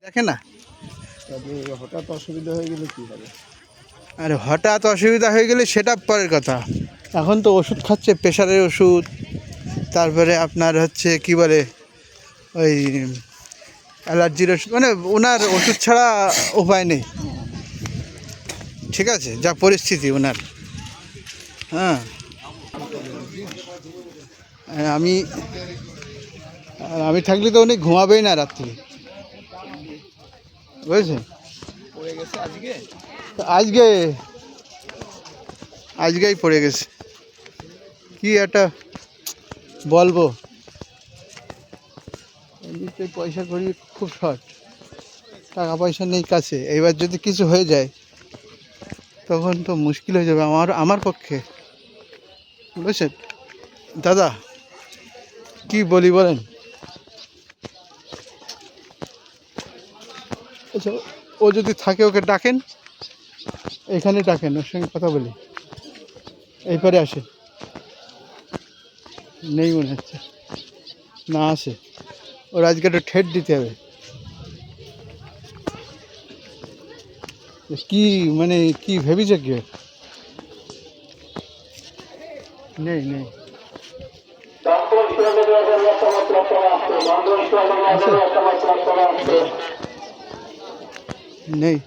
দেখে না। তবে হঠাৎ অসুবিধা হয়ে গেলে কী হবে? আর হঠাৎ অসুবিধা হয়ে গেলে সেটা পরের কথা। এখন তো ওষুধ খাচ্ছে, প্রেশারের ওষুধ, তারপরে আপনার হচ্ছে কি বলে ওই অ্যালার্জির ওষুধ, মানে ওনার ওষুধ ছাড়া উপায় নেই। ঠিক আছে, যা পরিস্থিতি ওনার। হ্যাঁ, আমি আমি থাকলে তো উনি ঘুমাবেই না রাত্রি, বুঝেছেন? পড়ে গেছে আজকে? আজকে আজকেই পড়ে গেছে। কি একটা বলবো, এমনিতে পয়সা করি খুব শর্ট, টাকা পয়সা নেই কাছে। এবার যদি কিছু হয়ে যায় তখন তো মুশকিল হয়ে যাবে আমার পক্ষে, বুঝছেন দাদা? কি বলি বলেন? আচ্ছা, ও যদি থাকে ওকে ডাকেন, এখানে ডাকেন, ওর সঙ্গে কথা বলি। এইপারে আসে, নেই মনে হচ্ছে, না আসে। ওর আজকে একটা ঠেট দিতে হবে। কি মানে কি ভেবেছে কি? নেই নেই নেই